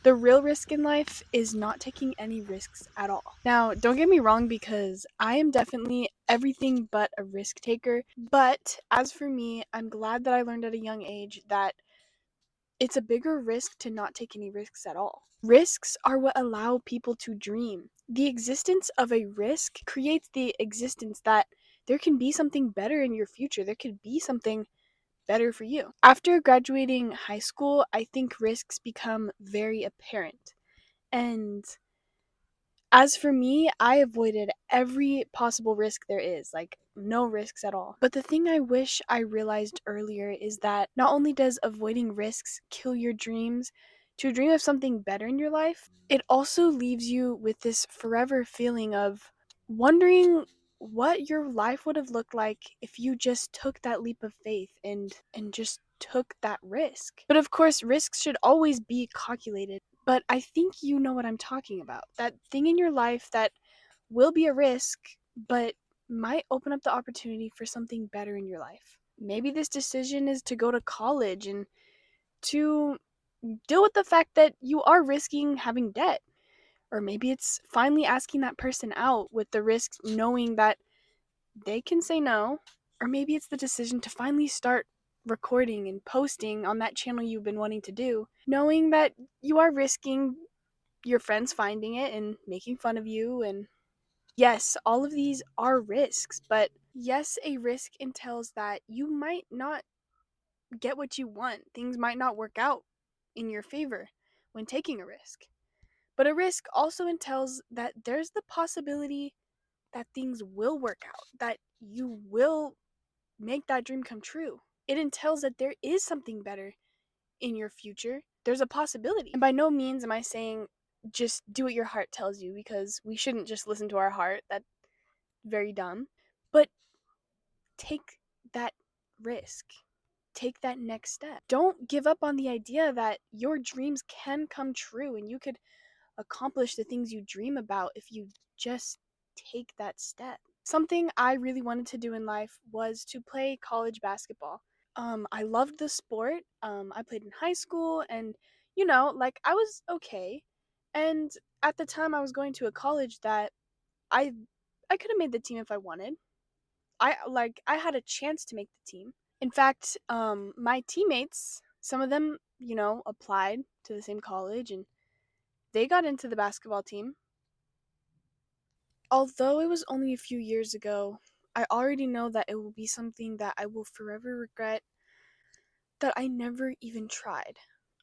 The real risk in life is not taking any risks at all. Now, don't get me wrong, because I am definitely everything but a risk taker. But as for me, I'm glad that I learned at a young age that it's a bigger risk to not take any risks at all. Risks are what allow people to dream. The existence of a risk creates the existence that there can be something better in your future. There could be something better for you. After graduating high school, I think risks become very apparent. And as for me, I avoided every possible risk there is, like no risks at all. But the thing I wish I realized earlier is that not only does avoiding risks kill your dreams to dream of something better in your life, it also leaves you with this forever feeling of wondering what your life would have looked like if you just took that leap of faith and just took that risk. But of course, risks should always be calculated. But I think you know what I'm talking about. That thing in your life that will be a risk, but might open up the opportunity for something better in your life. Maybe this decision is to go to college and to deal with the fact that you are risking having debt. Or maybe it's finally asking that person out with the risk knowing that they can say no. Or maybe it's the decision to finally start recording and posting on that channel you've been wanting to do, knowing that you are risking your friends finding it and making fun of you. And yes, all of these are risks, but yes, a risk entails that you might not get what you want. Things might not work out in your favor when taking a risk. But a risk also entails that there's the possibility that things will work out, that you will make that dream come true. It entails that there is something better in your future. There's a possibility. And by no means am I saying just do what your heart tells you, because we shouldn't just listen to our heart. That's very dumb. But take that risk. Take that next step. Don't give up on the idea that your dreams can come true and you could accomplish the things you dream about if you just take that step. Something I really wanted to do in life was to play college basketball. I loved the sport. I played in high school and like I was okay. And at the time I was going to a college that I I could have made the team if I wanted. I had a chance to make the team. In fact, my teammates, some of them, applied to the same college and they got into the basketball team. Although it was only a few years ago, I already know that it will be something that I will forever regret that I never even tried.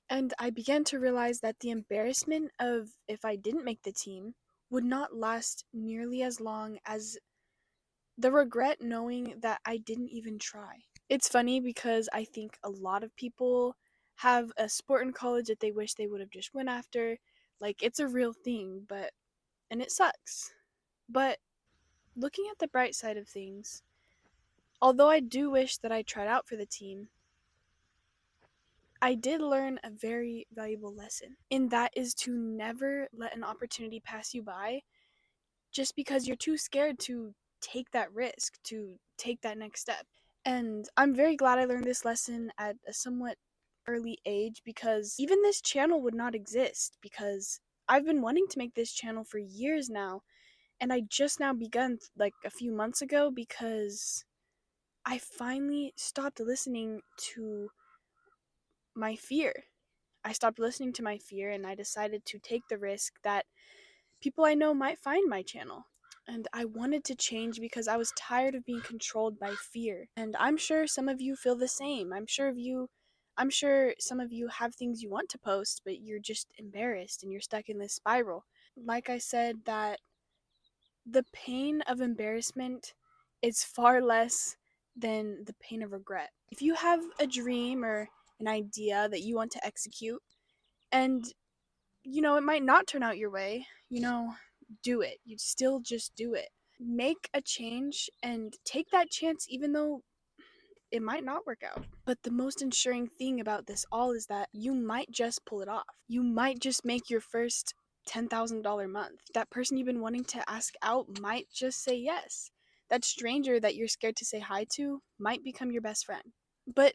And I began to realize that the embarrassment of if I didn't make the team would not last nearly as long as the regret knowing that I didn't even try. It's funny because I think a lot of people have a sport in college that they wish they would have just went after. Like it's a real thing, but and it sucks. But looking at the bright side of things, although I do wish that I tried out for the team, I did learn a very valuable lesson. And that is to never let an opportunity pass you by just because you're too scared to take that risk, to take that next step. And I'm very glad I learned this lesson at a somewhat early age, because even this channel would not exist because I've been wanting to make this channel for years now, and I just now begun like a few months ago because I finally stopped listening to my fear. I stopped listening to my fear and I decided to take the risk that people I know might find my channel. And I wanted to change because I was tired of being controlled by fear. And I'm sure some of you feel the same. I'm sure some of you have things you want to post, but you're just embarrassed and you're stuck in this spiral. Like I said, that the pain of embarrassment is far less than the pain of regret. If you have a dream or an idea that you want to execute, and it might not turn out your way, do it. You still just do it. Make a change and take that chance, even though it might not work out. But the most ensuring thing about this all is that you might just pull it off. You might just make your first $10,000 month. That person you've been wanting to ask out might just say yes. That stranger that you're scared to say hi to might become your best friend. But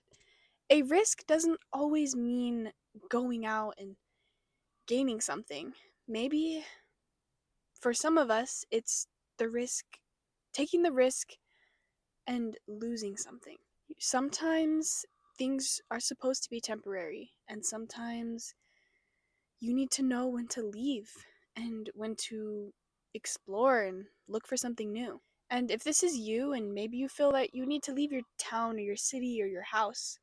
a risk doesn't always mean going out and gaining something. Maybe for some of us, it's the risk, taking the risk and losing something. Sometimes things are supposed to be temporary, and sometimes you need to know when to leave and when to explore and look for something new. And if this is you, and maybe you feel that you need to leave your town or your city or your house,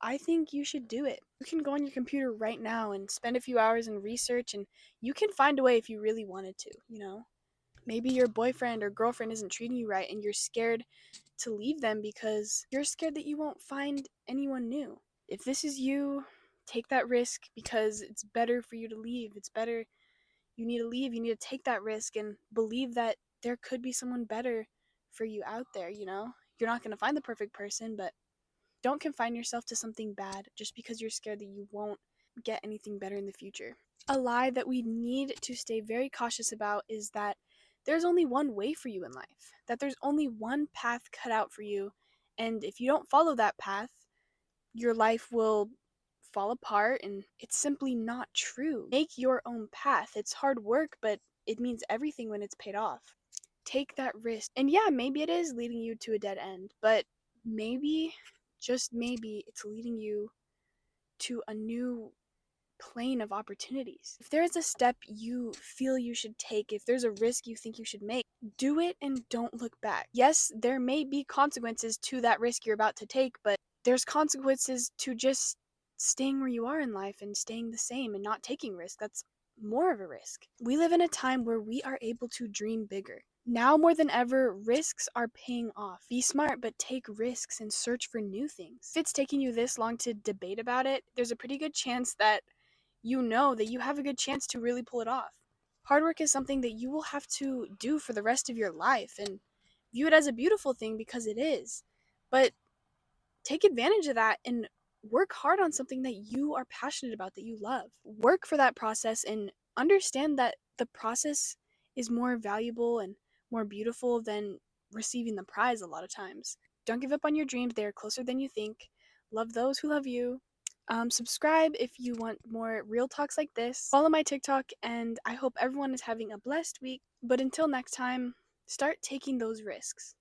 I think you should do it. You can go on your computer right now and spend a few hours in research, and you can find a way if you really wanted to, you know? Maybe your boyfriend or girlfriend isn't treating you right and you're scared to leave them because you're scared that you won't find anyone new. If this is you, take that risk because it's better for you to leave. It's better. You need to leave. You need to take that risk and believe that there could be someone better for you out there, you know? You're not going to find the perfect person, but don't confine yourself to something bad just because you're scared that you won't get anything better in the future. A lie that we need to stay very cautious about is that there's only one way for you in life, that there's only one path cut out for you, and if you don't follow that path, your life will fall apart, and it's simply not true. Make your own path. It's hard work, but it means everything when it's paid off. Take that risk. And yeah, maybe it is leading you to a dead end, but maybe, just maybe, it's leading you to a new plane of opportunities. If there is a step you feel you should take, if there's a risk you think you should make, do it and don't look back. Yes, there may be consequences to that risk you're about to take, but there's consequences to just staying where you are in life and staying the same and not taking risk. That's more of a risk. We live in a time where we are able to dream bigger. Now more than ever, risks are paying off. Be smart, but take risks and search for new things. If it's taking you this long to debate about it, there's a pretty good chance that you know that you have a good chance to really pull it off. Hard work is something that you will have to do for the rest of your life, and view it as a beautiful thing because it is. But take advantage of that and work hard on something that you are passionate about, that you love. Work for that process and understand that the process is more valuable and more beautiful than receiving the prize a lot of times. Don't give up on your dreams, they are closer than you think. Love those who love you. Subscribe if you want more real talks like this. Follow my TikTok, and I hope everyone is having a blessed week. But until next time, start taking those risks.